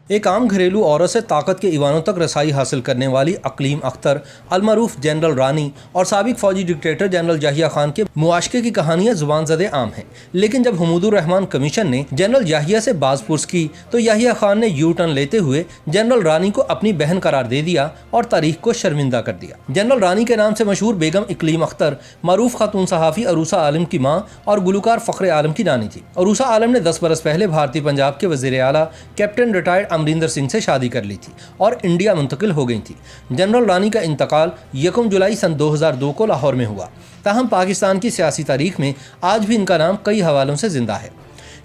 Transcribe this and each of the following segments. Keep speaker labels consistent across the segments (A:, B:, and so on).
A: ایک عام گھریلو عورت سے طاقت کے ایوانوں تک رسائی حاصل کرنے والی اقلیم اختر، المعروف جنرل رانی اور سابق فوجی ڈکٹیٹر جنرل یحییٰ خان کے معاشقے کی کہانیاں زبان زدِ عام ہیں، لیکن جب حمود الرحمان کمیشن نے جنرل یحییٰ سے باز پرس کی تو یحییٰ خان نے یو ٹرن لیتے ہوئے جنرل رانی کو اپنی بہن قرار دے دیا اور تاریخ کو شرمندہ کر دیا۔ جنرل رانی کے نام سے مشہور بیگم اقلیم اختر معروف خاتون صحافی عروسہ عالم کی ماں اور گلوکار فخر عالم کی نانی تھی۔ عروسہ عالم نے 10 برس پہلے بھارتی پنجاب کے وزیر اعلیٰ کیپٹن ریٹائرڈ امریندر سنگھ سے شادی کر لی تھی اور انڈیا منتقل ہو گئی تھی۔ جنرل رانی کا انتقال 1 جولائی سن 2002 کو لاہور میں ہوا، تاہم پاکستان کی سیاسی تاریخ میں آج بھی ان کا نام کئی حوالوں سے زندہ ہے۔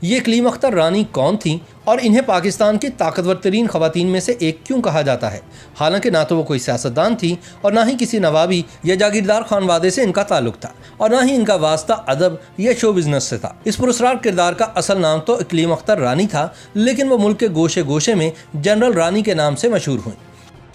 A: یہ اقلیم اختر رانی کون تھیں اور انہیں پاکستان کی طاقتور ترین خواتین میں سے ایک کیوں کہا جاتا ہے؟ حالانکہ نہ تو وہ کوئی سیاستدان تھی اور نہ ہی کسی نوابی یا جاگیردار خانوادے سے ان کا تعلق تھا، اور نہ ہی ان کا واسطہ ادب یا شو بزنس سے تھا۔ اس پراسرار کردار کا اصل نام تو اقلیم اختر رانی تھا، لیکن وہ ملک کے گوشے گوشے میں جنرل رانی کے نام سے مشہور ہوئیں۔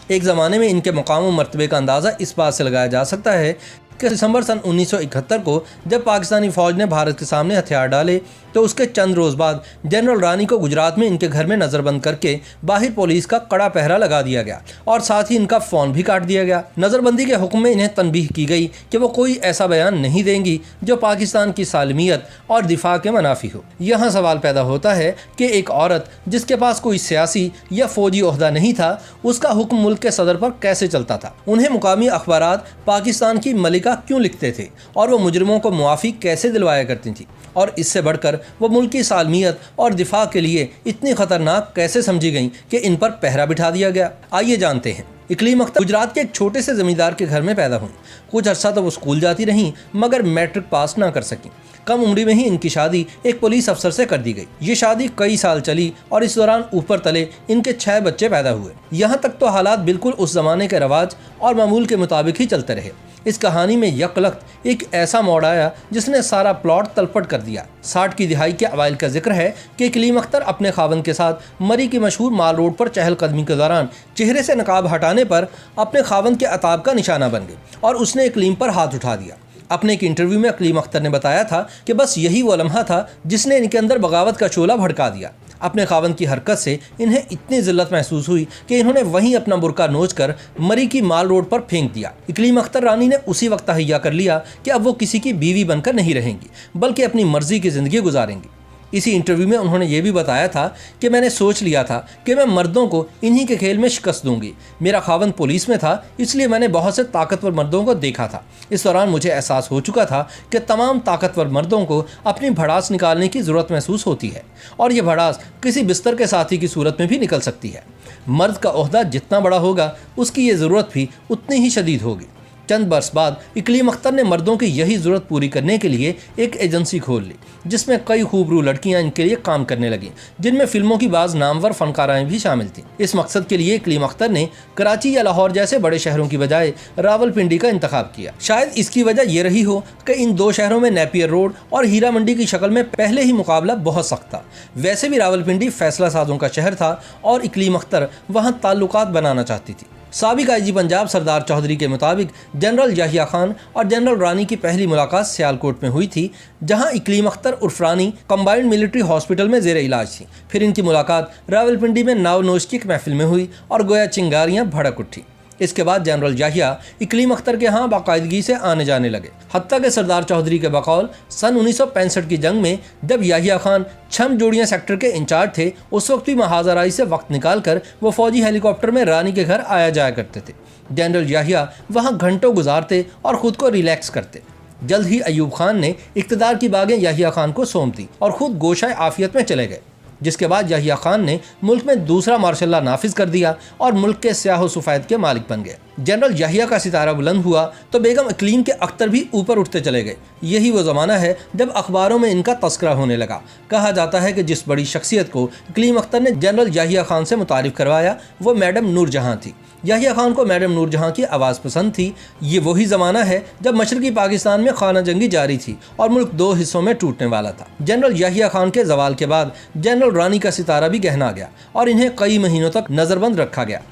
A: ایک زمانے میں ان کے مقام و مرتبے کا اندازہ اس بات سے لگایا جا سکتا ہے کہ دسمبر سن 1971 کو جب پاکستانی فوج نے بھارت کے سامنے ہتھیار ڈالے تو اس کے چند روز بعد جنرل رانی کو گجرات میں ان کے گھر میں نظر بند کر کے باہر پولیس کا کڑا پہرا لگا دیا گیا اور ساتھ ہی ان کا فون بھی کاٹ دیا گیا۔ نظر بندی کے حکم میں انہیں تنبیہ کی گئی کہ وہ کوئی ایسا بیان نہیں دیں گی جو پاکستان کی سالمیت اور دفاع کے منافی ہو۔ یہاں سوال پیدا ہوتا ہے کہ ایک عورت جس کے پاس کوئی سیاسی یا فوجی عہدہ نہیں تھا، اس کا حکم ملک کے صدر پر کیسے چلتا تھا؟ انہیں مقامی اخبارات پاکستان کی ملکہ کیوں لکھتے تھے اور وہ مجرموں کو معافی کیسے دلوایا کرتی تھیں؟ اور اس سے بڑھ کر وہ ملک کی سالمیت اور دفاع کے لیے اتنی خطرناک کیسے سمجھی گئیں کہ ان پر پہرا بٹھا دیا گیا؟ آئیے جانتے ہیں۔ اقلیم اختر گجرات کے ایک چھوٹے سے زمیندار کے گھر میں پیدا ہوئیں۔ کچھ عرصہ تو وہ اسکول جاتی رہیں مگر میٹرک پاس نہ کر سکیں۔ کم عمری میں ہی ان کی شادی ایک پولیس افسر سے کر دی گئی۔ یہ شادی کئی سال چلی اور اس دوران اوپر تلے ان کے 6 بچے پیدا ہوئے۔ یہاں تک تو حالات بالکل اس زمانے کے رواج اور معمول کے مطابق ہی چلتے رہے۔ اس کہانی میں یک لخت ایک ایسا موڑ آیا جس نے سارا پلاٹ تلپٹ کر دیا۔ 60 کی دہائی کے اوائل کا ذکر ہے کہ اقلیم اختر اپنے خاوند کے ساتھ مری کی مشہور مال روڈ پر چہل قدمی کے دوران چہرے سے نقاب ہٹانے پر اپنے خاوند کے عتاب کا نشانہ بن گئے اور اس نے اقلیم پر ہاتھ اٹھا دیا۔ اپنے ایک انٹرویو میں اقلیم اختر نے بتایا تھا کہ بس یہی وہ لمحہ تھا جس نے ان کے اندر بغاوت کا شعلہ بھڑکا دیا۔ اپنے خاوند کی حرکت سے انہیں اتنی ذلت محسوس ہوئی کہ انہوں نے وہیں اپنا برقع نوچ کر مری کی مال روڈ پر پھینک دیا۔ اقلیم اختر رانی نے اسی وقت تہیہ کر لیا کہ اب وہ کسی کی بیوی بن کر نہیں رہیں گی بلکہ اپنی مرضی کی زندگی گزاریں گی۔ اسی انٹرویو میں انہوں نے یہ بھی بتایا تھا کہ میں نے سوچ لیا تھا کہ میں مردوں کو انہی کے کھیل میں شکست دوں گی۔ میرا خاوند پولیس میں تھا، اس لیے میں نے بہت سے طاقتور مردوں کو دیکھا تھا۔ اس دوران مجھے احساس ہو چکا تھا کہ تمام طاقتور مردوں کو اپنی بھڑاس نکالنے کی ضرورت محسوس ہوتی ہے، اور یہ بھڑاس کسی بستر کے ساتھی کی صورت میں بھی نکل سکتی ہے۔ مرد کا عہدہ جتنا بڑا ہوگا اس کی یہ ضرورت بھی اتنی ہی شدید ہوگی۔ چند برس بعد اقلیم اختر نے مردوں کی یہی ضرورت پوری کرنے کے لیے ایک ایجنسی کھول لی جس میں کئی خوبرو لڑکیاں ان کے لیے کام کرنے لگیں، جن میں فلموں کی بعض نامور فنکارائیں بھی شامل تھیں۔ اس مقصد کے لیے اقلیم اختر نے کراچی یا لاہور جیسے بڑے شہروں کی بجائے راولپنڈی کا انتخاب کیا۔ شاید اس کی وجہ یہ رہی ہو کہ ان 2 شہروں میں نیپیر روڈ اور ہیرا منڈی کی شکل میں پہلے ہی مقابلہ بہت سخت تھا۔ ویسے بھی راولپنڈی فیصلہ سازوں کا شہر تھا اور اقلیم اختر وہاں تعلقات بنانا چاہتی تھی۔ سابق آئی جی پنجاب سردار چودھری کے مطابق جنرل یحییٰ خان اور جنرل رانی کی پہلی ملاقات سیالکوٹ میں ہوئی تھی، جہاں اقلیم اختر عرف رانی کمبائنڈ ملٹری ہاسپٹل میں زیر علاج تھی۔ پھر ان کی ملاقات راولپنڈی میں ناو نوش کی ایک محفل میں ہوئی اور گویا چنگاریاں بھڑک اٹھی۔ اس کے بعد جنرل یحییٰ اقلیم اختر کے ہاں باقاعدگی سے آنے جانے لگے، حتیٰ کہ سردار چودھری کے بقول سن 1965 کی جنگ میں جب یحییٰ خان چھم جوڑیاں سیکٹر کے انچارج تھے، اس وقت بھی محاذ آرائی سے وقت نکال کر وہ فوجی ہیلی کاپٹر میں رانی کے گھر آیا جایا کرتے تھے۔ جنرل یحییٰ وہاں گھنٹوں گزارتے اور خود کو ریلیکس کرتے۔ جلد ہی ایوب خان نے اقتدار کی باغیں یحییٰ خان کو سونپ دی اور خود گوشۂ عافیت میں چلے گئے، جس کے بعد یحییٰ خان نے ملک میں دوسرا مارشل لا نافذ کر دیا اور ملک کے سیاہ و سفید کے مالک بن گئے۔ جنرل یحییٰ کا ستارہ بلند ہوا تو بیگم اقلیم کے اختر بھی اوپر اٹھتے چلے گئے۔ یہی وہ زمانہ ہے جب اخباروں میں ان کا تذکرہ ہونے لگا۔ کہا جاتا ہے کہ جس بڑی شخصیت کو اقلیم اختر نے جنرل یحییٰ خان سے متعارف کروایا وہ میڈم نور جہاں تھی۔ یحییٰ خان کو میڈم نور جہاں کی آواز پسند تھی۔ یہ وہی زمانہ ہے جب مشرقی پاکستان میں خانہ جنگی جاری تھی اور ملک 2 حصوں میں ٹوٹنے والا تھا۔ جنرل یحییٰ خان کے زوال کے بعد جنرل رانی کا ستارہ بھی گہنا گیا اور انہیں کئی مہینوں تک نظر بند رکھا گیا۔